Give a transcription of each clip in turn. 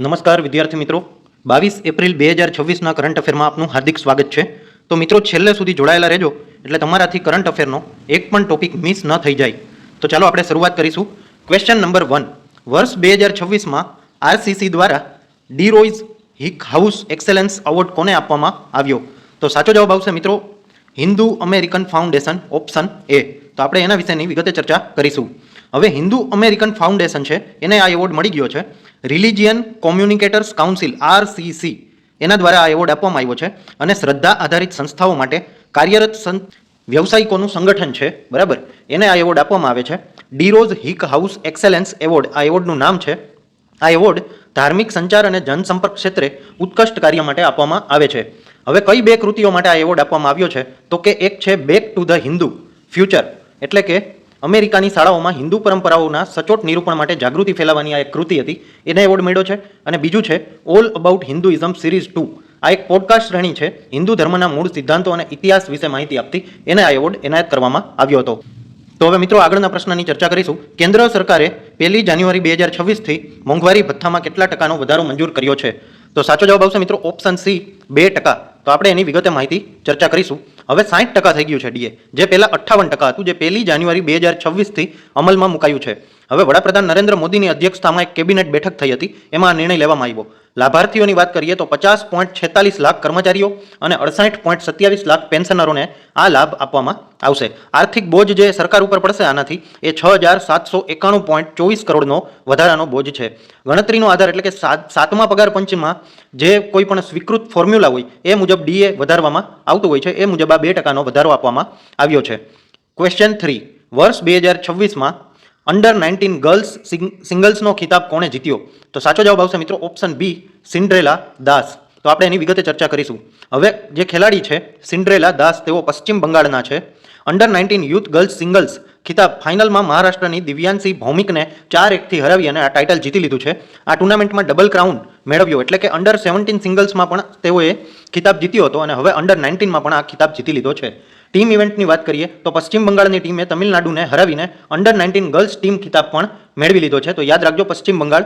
નમસ્કાર વિદ્યાર્થી મિત્રો, 22 એપ્રિલ 2026ના કરંટ અફેરમાં આપનું હાર્દિક સ્વાગત છે. તો મિત્રો છેલ્લે સુધી જોડાયેલા રહેજો એટલે તમારાથી કરંટ અફેરનો એક પણ ટોપિક મિસ ન થઈ જાય. તો ચાલો આપણે શરૂઆત કરીશું. Question number 1. વર્ષ 2026માં આરસીસી દ્વારા ડી રોઇઝ હિક હાઉસ એક્સેલન્સ એવોર્ડ કોને આપવામાં આવ્યો? તો સાચો જવાબ આવશે મિત્રો Hindu American foundation, option A. તો આપણે એના વિશેની વિગતે ચર્ચા કરીશું. હવે હિન્દુ અમેરિકન ફાઉન્ડેશન છે એને આ એવોર્ડ મળી ગયો છે. રિલિજિયન કોમ્યુનિકેટર્સ કાઉન્સિલ આરસીસી એના દ્વારા આ એવોર્ડ આપવામાં આવ્યો છે અને શ્રદ્ધા આધારિત સંસ્થાઓ માટે કાર્યરત વ્યવસાયિકોનું સંગઠન છે, બરાબર, એને આ એવોર્ડ આપવામાં આવે છે. ડી રોઝ હિક હાઉસ એક્સેલન્સ એવોર્ડ આ એવોર્ડનું નામ છે. આ એવોર્ડ ધાર્મિક સંચાર અને જનસંપર્ક ક્ષેત્રે ઉત્કૃષ્ટ કાર્ય માટે આપવામાં આવે છે. હવે કઈ બે કૃતિઓ માટે આ એવોર્ડ આપવામાં આવ્યો છે? તો કે એક છે back to the Hindu future, એટલે કે અમેરિકાની શાળાઓમાં હિન્દુ પરંપરાઓના સચોટ નિરૂપણ માટે જાગૃતિ ફેલાવવાની આ એક કૃતિ હતી, એને એવોર્ડ મળ્યો છે. અને બીજું છે ઓલ અબાઉટ હિન્દુઇઝમ સિરીઝ 2, આ એક પોડકાસ્ટ શ્રેણી છે હિન્દુ ધર્મના મૂળ સિદ્ધાંતો અને ઇતિહાસ વિશે માહિતી આપતી, એને આ એવોર્ડ એનાયત કરવામાં આવ્યો હતો. તો હવે મિત્રો આગળના પ્રશ્નની ચર્ચા કરીશું. કેન્દ્ર સરકારે 1 જાન્યુઆરી 2026થી મોંઘવારી ભથ્થામાં કેટલા ટકાનો વધારો મંજૂર કર્યો છે? તો સાચો જવાબ આવશે મિત્રો ઓપ્શન સી, 2%. તો આપણે એની વિગતે માહિતી ચર્ચા કરીશું. હવે 60% થઈ ગયું છે ડીએ, જે પહેલા 58% હતું, જે 1 જાન્યુઆરી 2026થી અમલમાં મુકાયું છે. હવે વડાપ્રધાન નરેન્દ્ર મોદીની અધ્યક્ષતામાં એક કેબિનેટ બેઠક થઈ હતી, એમાં આ નિર્ણય લેવામાં આવ્યો. લાભાર્થીઓની વાત કરીએ તો 50.46 લાખ કર્મચારીઓ અને 68.27 લાખ પેન્શનરોને આ લાભ આપવામાં આવશે. આર્થિક બોજ જે સરકાર ઉપર પડશે આનાથી એ 6791.24 કરોડનો વધારાનો બોજ છે. ગણતરીનો આધાર એટલે કે 7મા પગાર પંચમાં જે કોઈ પણ સ્વીકૃત ફોર્મ્યુલા હોય એ મુજબ ડીએ વધારવામાં આવતું હોય છે, એ મુજબ આ 2%નો વધારો આપવામાં આવ્યો છે. ક્વેશ્ચન 3. વર્ષ 2026માં અંડર 19 ગર્લ્સ સિંગલ્સનો ખિતાબ કોણે જીત્યો? તો સાચો જવાબ આવશે મિત્રો ઓપ્શન બી, સિન્ડ્રેલા દાસ. તો આપણે એની વિગતે ચર્ચા કરીશું. હવે જે ખેલાડી છે સિન્ડ્રેલા દાસ, તેઓ પશ્ચિમ બંગાળના છે. અંડર 19 યુથ ગર્લ્સ સિંગલ્સ ખિતાબ ફાઇનલમાં મહારાષ્ટ્રની દિવ્યાંશી ભૌમિકને 4-1થી હરાવી અને આ ટાઇટલ જીતી લીધું છે. આ ટુર્નામેન્ટમાં ડબલ ક્રાઉન મેળવ્યો, એટલે કે અંડર 17 સિંગલ્સમાં પણ તેઓએ ખિતાબ જીત્યો હતો અને હવે અંડર 19માં પણ આ ખિતાબ જીતી લીધો છે. ટીમ ઇવેન્ટની વાત કરીએ તો પશ્ચિમ બંગાળની ટીમે તમિલનાડુને હરાવીને અંડર 19 ગર્લ્સ ટીમ ખિતાબ પણ મેળવી લીધો છે. તો યાદ રાખજો પશ્ચિમ બંગાળ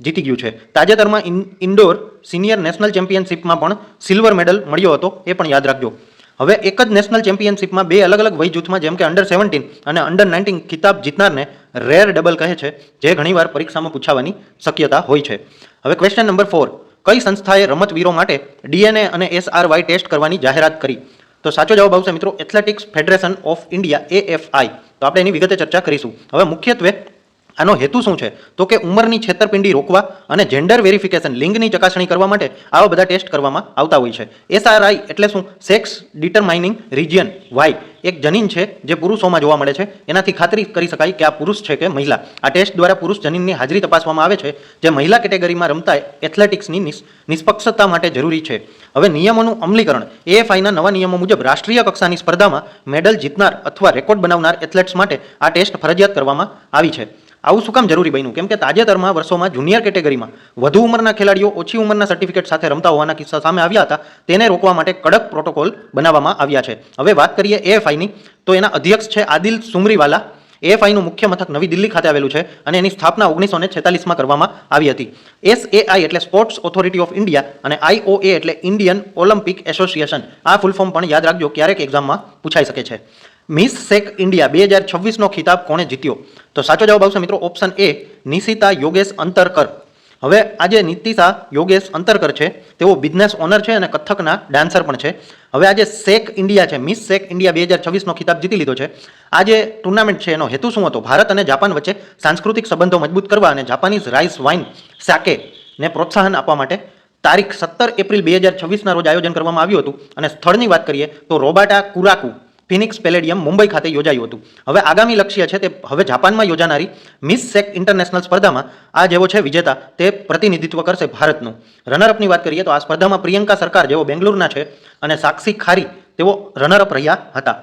જીતી ગયું છે. તાજેતરમાં ઇન્ડોર સિનિયર નેશનલ ચેમ્પિયનશિપમાં પણ સિલ્વર મેડલ મળ્યો હતો, એ પણ યાદ રાખજો. હવે એક જ નેશનલ ચેમ્પિયનશિપમાં બે અલગ અલગ વય જૂથમાં જેમ કે અંડર 17 અને અંડર 19 ખિતાબ જીતનારને રેર ડબલ કહે છે, જે ઘણીવાર પરીક્ષામાં પૂછાવાની શક્યતા હોય છે. હવે ક્વેશ્ચન નંબર 4. કઈ સંસ્થાએ રમતવીરો માટે ડીએનએ અને SRY ટેસ્ટ કરવાની જાહેરાત કરી? તો સાચો જવાબ આવશે મિત્રો athletics federation of India, AFI. તો આપણે એની વિગતે ચર્ચા કરીશું. હવે મુખ્યત્વે આનો હેતુ શું છે? તો કે ઉંમરની છેતરપિંડી રોકવા અને જેન્ડર વેરિફિકેશન, લિંગની ચકાસણી કરવા માટે આવા બધા ટેસ્ટ કરવામાં આવતા હોય છે. SRI એટલે શું? સેક્સ ડિટરમાઇનિંગ રિજિયન વાય, એક જનીન છે જે પુરુષોમાં જોવા મળે છે, એનાથી ખાતરી કરી શકાય કે આ પુરુષ છે કે મહિલા. આ ટેસ્ટ દ્વારા પુરુષ જનીનની હાજરી તપાસવામાં આવે છે, જે મહિલા કેટેગરીમાં રમતા એથ્લેટિક્સની નિષ્પક્ષતા માટે જરૂરી છે. હવે નિયમોનું અમલીકરણ. AFIના નવા નિયમો મુજબ રાષ્ટ્રીય કક્ષાની સ્પર્ધામાં મેડલ જીતનાર અથવા રેકોર્ડ બનાવનાર એથ્લેટ્સ માટે આ ટેસ્ટ ફરજિયાત કરવામાં આવી છે. આવું શું કામ જરૂરી બન્યું? કેમ કે તાજેતરમાં વર્ષોમાં જુનિયર કેટેગરીમાં વધુ ઉંમરના ખેલાડીઓ ઓછી ઉંમરના સર્ટિફિકેટ સાથે રમતા હોવાના કિસ્સા સામે આવ્યા હતા, તેને રોકવા માટે કડક પ્રોટોકોલ બનાવવામાં આવ્યા છે. હવે વાત કરીએ AFIની, તો એના અધ્યક્ષ છે આદિલ સુમરીવાલા. AFIનું મુખ્ય મથક નવી દિલ્હી ખાતે આવેલું છે અને એની સ્થાપના 1946માં કરવામાં આવી હતી. SAI એટલે સ્પોર્ટ્સ ઓથોરિટી ઓફ ઇન્ડિયા અને IOA એટલે ઇન્ડિયન ઓલિમ્પિક એસોસિએશન. આ ફૂલ ફોર્મ પણ યાદ રાખજો, ક્યારેક એક્ઝામમાં પૂછાઈ શકે છે. મિસ સેક ઇન્ડિયા 2026નો ખિતાબ કોણે જીત્યો? તો સાચો જવાબ આવશે મિત્રો ઓપ્શન એ, નિશિતા યોગેશ અંતરકર. હવે આજે નિતિશા યોગેશ અંતરકર છે, તેઓ બિઝનેસ ઓનર છે અને કથકના ડાન્સર પણ છે. હવે આજે સેક ઇન્ડિયા છે, મિસ સેક ઇન્ડિયા 2026નો ખિતાબ જીતી લીધો છે. આ જે ટુર્નામેન્ટ છે એનો હેતુ શું હતો? ભારત અને જાપાન વચ્ચે સાંસ્કૃતિક સંબંધો મજબૂત કરવા અને જાપાનીઝ રાઈસ વાઇન સાકે ને પ્રોત્સાહન આપવા માટે તારીખ 17 એપ્રિલ 2026ના રોજ આયોજન કરવામાં આવ્યું હતું. અને સ્થળની વાત કરીએ તો રોબાટા કુરાકુ ફિનિક્સ પેલેડિયમ મુંબઈ ખાતે યોજાયું હતું. હવે આગામી લક્ષ્ય છે તે હવે જાપાનમાં યોજાનારી મિસ સેક ઇન્ટરનેશનલ સ્પર્ધામાં આ જેવો છે વિજેતા તે પ્રતિનિધિત્વ કરશે ભારતનું. રનરઅપની વાત કરીએ તો આ સ્પર્ધામાં પ્રિયંકા સરકાર જેઓ બેંગ્લુરુના છે અને સાક્ષી ખારી તેઓ રનરઅપ રહ્યા હતા.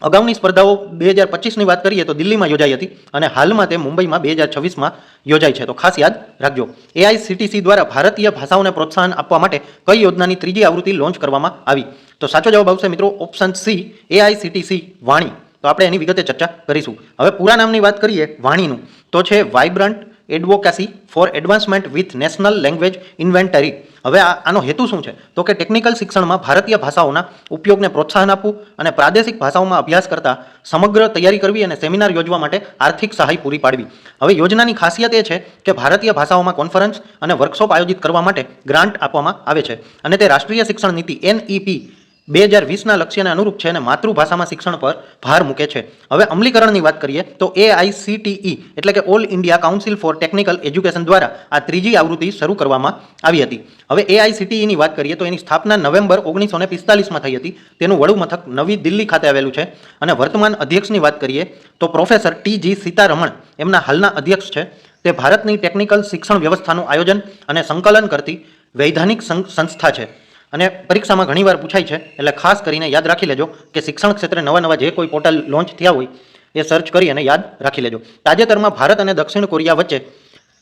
અગાઉની સ્પર્ધાઓ 2025ની વાત કરીએ તો દિલ્હીમાં યોજાઈ હતી અને હાલમાં તે મુંબઈમાં 2026માં યોજાઈ છે. તો ખાસ યાદ રાખજો. AICTC દ્વારા ભારતીય ભાષાઓને પ્રોત્સાહન આપવા માટે કઈ યોજનાની 3જી આવૃત્તિ લોન્ચ કરવામાં આવી? તો સાચો જવાબ આવશે મિત્રો ઓપ્શન સી, AICTC વાણી. તો આપણે એની વિગતે ચર્ચા કરીશું. હવે પૂરા નામની વાત કરીએ વાણીનું, તો છે vibrant advocacy for advancement with national language inventory. હવે આનો હેતુ શું છે? તો કે ટેકનિકલ શિક્ષણમાં ભારતીય ભાષાઓના ઉપયોગને પ્રોત્સાહન આપવું અને પ્રાદેશિક ભાષાઓમાં અભ્યાસ કરતા સમગ્ર તૈયારી કરવી અને સેમિનાર યોજવા માટે આર્થિક સહાય પૂરી પાડવી. હવે યોજનાની ખાસિયત એ છે કે ભારતીય ભાષાઓમાં કોન્ફરન્સ અને વર્કશોપ આયોજિત કરવા માટે ગ્રાન્ટ આપવામાં આવે છે અને તે રાષ્ટ્રીય શિક્ષણ નીતિ NEP 2020ના લક્ષ્યને અનુરૂપ છે અને માતૃભાષામાં શિક્ષણ પર ભાર મૂકે છે. હવે અમલીકરણની વાત કરીએ તો AICTE એટલે કે all India council four technical education દ્વારા આ ત્રીજી આવૃત્તિ શરૂ કરવામાં આવી હતી. હવે AICTEની વાત કરીએ તો એની સ્થાપના નવેમ્બર 1945માં થઈ હતી. તેનું વડું મથક નવી દિલ્હી ખાતે આવેલું છે અને વર્તમાન અધ્યક્ષની વાત કરીએ તો પ્રોફેસર TG સીતારમણ એમના હાલના અધ્યક્ષ છે. તે ભારતની ટેકનિકલ શિક્ષણ વ્યવસ્થાનું આયોજન અને સંકલન કરતી વૈધાનિક સંસ્થા છે અને પરીક્ષામાં ઘણીવાર પૂછાય છે, એટલે ખાસ કરીને યાદ રાખી લેજો કે શિક્ષણ ક્ષેત્રે નવા જે કોઈ પોર્ટલ લોન્ચ થયા હોય એ સર્ચ કરી અને યાદ રાખી લેજો. તાજેતરમાં ભારત અને દક્ષિણ કોરિયા વચ્ચે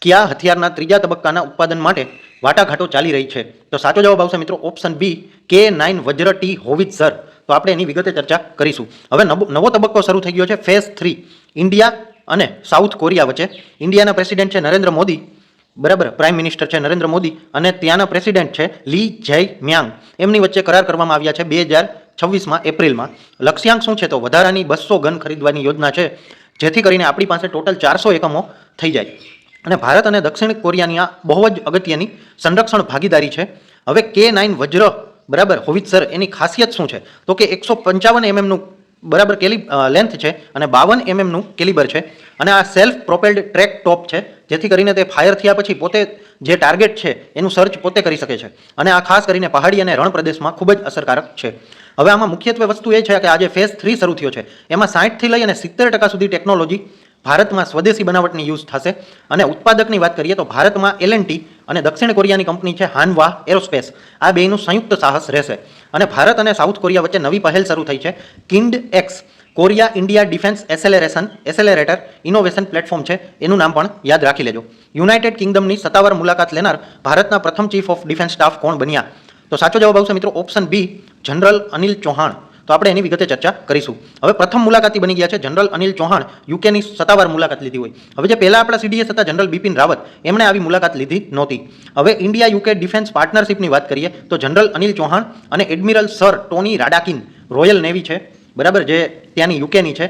કયા હથિયારના ત્રીજા તબક્કાના ઉત્પાદન માટે વાટાઘાટો ચાલી રહી છે? તો સાચો જવાબ આવશે મિત્રો ઓપ્શન બી, K9 વજ્ર ટી હોવિત્ઝર. તો આપણે એની વિગતે ચર્ચા કરીશું. હવે નવો તબક્કો શરૂ થઈ ગયો છે, ફેઝ 3. ઇન્ડિયા અને સાઉથ કોરિયા વચ્ચે. ઇન્ડિયાના પ્રેસિડેન્ટ છે નરેન્દ્ર મોદી, બરાબર, પ્રાઇમ મિનિસ્ટર છે નરેન્દ્ર મોદી, અને ત્યાંના પ્રેસિડેન્ટ છે લી જેમ્યાંગ. એમની વચ્ચે કરાર કરવામાં આવ્યા છે 2026માં એપ્રિલમાં. લક્ષ્યાંક શું છે? તો વધારાની 200 ગન ખરીદવાની યોજના છે, જેથી કરીને આપણી પાસે ટોટલ 400 એકમો થઈ જાય. અને ભારત અને દક્ષિણ કોરિયાની આ બહુ જ અગત્યની સંરક્ષણ ભાગીદારી છે. હવે K9 વજ્ર, બરાબર, હોવિત્ઝર, એની ખાસિયત શું છે? તો કે 155 mm બરાબર લેન્થ છે અને 52 mm કેલિબર છે અને આ સેલ્ફ પ્રોપેલ્ડ ટ્રેક ટોપ છે, જેથી કરીને તે ફાયર થયા પછી પોતે જે ટાર્ગેટ છે એનું સર્ચ પોતે કરી શકે છે અને આ ખાસ કરીને પહાડી અને રણ પ્રદેશમાં ખૂબ જ અસરકારક છે. હવે આમાં મુખ્યત્વે વસ્તુ એ છે કે આજે ફેઝ 3 શરૂ થયો છે, એમાં 60 થી લઈ અને 70% સુધી ટેકનોલોજી ભારતમાં સ્વદેશી બનાવટની યુઝ થશે. અને ઉત્પાદકની વાત કરીએ તો ભારતમાં L&T અને દક્ષિણ કોરિયાની કંપની છે હાનવા એરોસ્પેસ, આ બેયનું સંયુક્ત સાહસ રહેશે. અને ભારત અને સાઉથ કોરિયા વચ્ચે નવી પહેલ શરૂ થઈ છે, KIND-X, Korea India defence accelerator innovation platform છે, એનું નામ પણ યાદ રાખી લેજો. યુનાઇટેડ કિંગડમની સત્તાવાર મુલાકાત લેનાર ભારતના પ્રથમ ચીફ ઓફ ડિફેન્સ સ્ટાફ કોણ બન્યા? તો સાચો જવાબ આવશે મિત્રો option B, general Anil Chauhan. તો આપણે એની વિગતે ચર્ચા કરીશું. હવે પ્રથમ મુલાકાતી બની ગયા છે જનરલ અનિલ ચૌહાણ, યુકેની સત્તાવાર મુલાકાત લીધી હોય. હવે જે પહેલા આપણા CDS હતા જનરલ બિપિન રાવત, એમણે આવી મુલાકાત લીધી નહોતી. હવે ઇન્ડિયા યુકે ડિફેન્સ પાર્ટનરશિપની વાત કરીએ તો જનરલ અનિલ ચૌહાણ અને admiral sir Tony Radakin, Royal Navy છે, બરાબર, જે ત્યાંની યુકેની છે,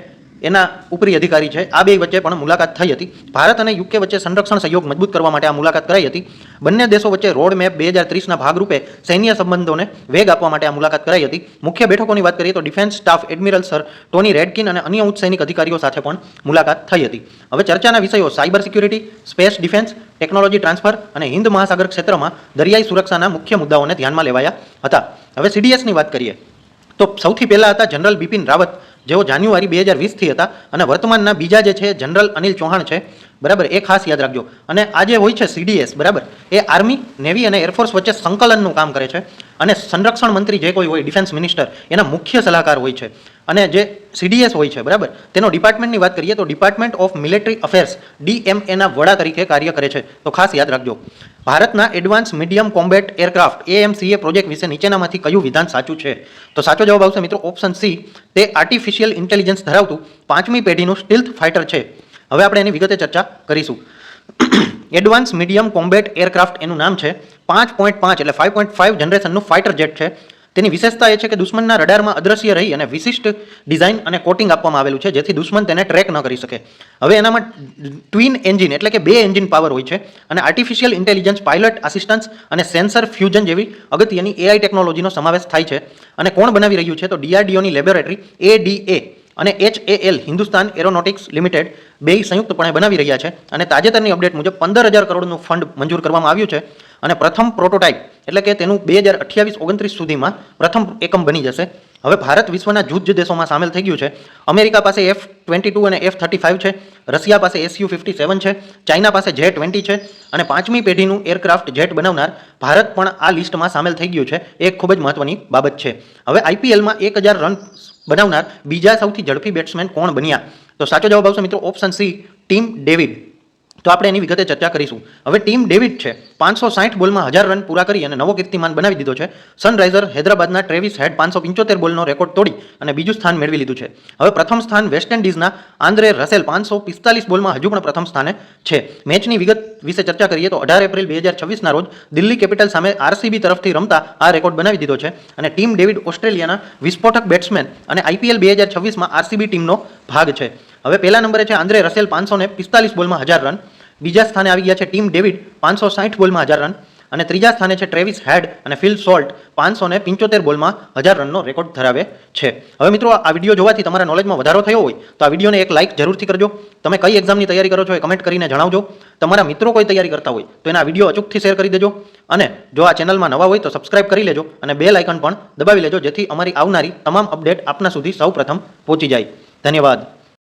એના ઉપરી અધિકારી છે, આ બે વચ્ચે પણ મુલાકાત થઈ હતી. ભારત અને યુકે વચ્ચે સંરક્ષણ સહયોગ મજબૂત કરવા માટે આ મુલાકાત કરાઈ હતી. બંને દેશો વચ્ચે રોડ મેપ 2030ના ભાગરૂપે સૈન્ય સંબંધોને વેગ આપવા માટે આ મુલાકાત કરાઈ હતી. મુખ્ય બેઠકોની વાત કરીએ તો defence staff admiral sir Tony Radakin અને અન્ય ઉચ્ચ સૈનિક અધિકારીઓ સાથે પણ મુલાકાત થઈ હતી. હવે ચર્ચાના વિષયો cyber security, space defence, technology transfer અને હિન્દ મહાસાગર ક્ષેત્રમાં દરિયાઈ સુરક્ષાના મુખ્ય મુદ્દાઓને ધ્યાનમાં લેવાયા હતા. હવે CDSની વાત કરીએ તો સૌથી પહેલા હતા જનરલ બિપિન રાવત, જેઓ જાન્યુઆરી 2020થી હતા અને વર્તમાનના બીજા જે છે જનરલ અનિલ ચૌહાણ છે, બરાબર, એ ખાસ યાદ રાખજો. અને આ જે હોય છે CDS, બરાબર, એ આર્મી, નેવી અને એરફોર્સ વચ્ચે સંકલનનું કામ કરે છે અને સંરક્ષણ મંત્રી જે કોઈ હોય, ડિફેન્સ મિનિસ્ટર, એના મુખ્ય સલાહકાર હોય છે. અને જે CDS હોય છે, બરાબર, તેનો ડિપાર્ટમેન્ટની વાત કરીએ તો department of military affairs DMA વડા તરીકે કાર્ય કરે છે, તો ખાસ યાદ રાખજો. ભારતના advance medium combat aircraft AMCA project વિશે નીચેનામાંથી કયું વિધાન સાચું છે? તો સાચો જવાબ આવશે મિત્રો ઓપ્શન સી, તે આર્ટિફિશિયલ ઇન્ટેલિજન્સ ધરાવતું 5મી પેઢીનું સ્ટીલ્થ ફાઇટર છે. હવે આપણે એની વિગતે ચર્ચા કરીશું. એડવાન્સ મીડિયમ કોમ્બેટ એરક્રાફ્ટ એનું નામ છે. 5.5 એટલે 5.5 જનરેશનનું ફાઇટર જેટ છે. તેની વિશેષતા એ છે કે દુશ્મનના રડારમાં અદ્રશ્ય રહી અને વિશિષ્ટ ડિઝાઇન અને કોટિંગ આપવામાં આવેલું છે, જેથી દુશ્મન તેને ટ્રેક ન કરી શકે. હવે એનામાં ટ્વિન એન્જિન એટલે કે 2 એન્જિન પાવર હોય છે અને આર્ટિફિશિયલ ઇન્ટેલિજન્સ, પાયલટ આસિસ્ટન્સ અને સેન્સર ફ્યુઝન જેવી અગત્યની AI ટેકનોલોજીનો સમાવેશ થાય છે. અને કોણ બનાવી રહ્યું છે? તો DRDOની લેબોરેટરી ADA અને HAL, હિન્દુસ્તાન એરોનોટિક્સ લિમિટેડ, બેય સંયુક્તપણે બનાવી રહ્યા છે. અને તાજેતરની અપડેટ મુજબ 15,000 કરોડનું ફંડ મંજૂર કરવામાં આવ્યું છે અને પ્રથમ પ્રોટોટાઇપ એટલે કે તેનું 2028-29 સુધીમાં પ્રથમ એકમ બની જશે. હવે ભારત વિશ્વના જૂથ દેશોમાં સામેલ થઈ ગયું છે. અમેરિકા પાસે F-22 અને F-35 છે, રશિયા પાસે Su-57 છે, ચાઇના પાસે J-20 છે અને 5મી પેઢીનું એરક્રાફ્ટ જેટ બનાવનાર ભારત પણ આ લિસ્ટમાં સામેલ થઈ ગયું છે. એ ખૂબ જ મહત્વની બાબત છે. હવે IPLમાં 1000 રન બનાવનાર બીજા સૌથી ઝડપી બેટ્સમેન કોણ બન્યા? તો સાચો જવાબ આવશે મિત્રો ઓપ્શન સી, ટીમ ડેવિડ. તો આપણે એની વિગતે ચર્ચા કરીશું. હવે ટીમ ડેવિડ છે 560 બોલમાં 1000 રન પૂરા કરી અને નવો કીર્તિમાન બનાવી દીધો છે. સનરાઇઝર હૈદરાબાદના ટ્રેવિસ હેડ 575 બોલનો રેકોર્ડ તોડી અને બીજું સ્થાન મેળવી લીધું છે. હવે પ્રથમ સ્થાન વેસ્ટ ઇન્ડિઝના આંદ્રે રસેલ 545 બોલમાં હજુ પણ પ્રથમ સ્થાને છે. મેચની વિગત વિશે ચર્ચા કરીએ તો 18 એપ્રિલ 2026ના રોજ દિલ્હી કેપિટલ સામે આરસીબી તરફથી રમતા આ રેકોર્ડ બનાવી દીધો છે અને ટીમ ડેવિડ ઓસ્ટ્રેલિયાના વિસ્ફોટક બેટ્સમેન અને IPL 2026માં આરસીબી ટીમનો ભાગ છે. હવે પહેલા નંબરે છે આંદ્રે રસેલ 545 બોલમાં 1000 રન. બીજા સ્થાને આવી ગયા છે ટીમ ડેવિડ 560 બોલમાં 1000 રન અને ત્રીજા સ્થાને છે ટ્રેવિસ હેડ અને ફિલ સોલ્ટ 575 બોલમાં 1000 રનનો રેકોર્ડ ધરાવે છે. હવે મિત્રો આ વિડીયો જોવાથી તમારા નોલેજમાં વધારો થયો હોય તો આ વિડીયોને એક લાઇક જરૂરથી કરજો. તમે કઈ એક્ઝામની તૈયારી કરો છો એ કમેન્ટ કરીને જણાવજો. તમારા મિત્રો કોઈ તૈયારી કરતા હોય તો એના વિડીયો અચૂકથી શેર કરી દેજો અને જો આ ચેનલમાં નવા હોય તો સબસ્ક્રાઇબ કરી લેજો અને બેલ આઇકન પણ દબાવી લેજો જેથી અમારી આવનારી તમામ અપડેટ આપના સુધી સૌપ્રથમ પહોંચી જાય. ધન્યવાદ.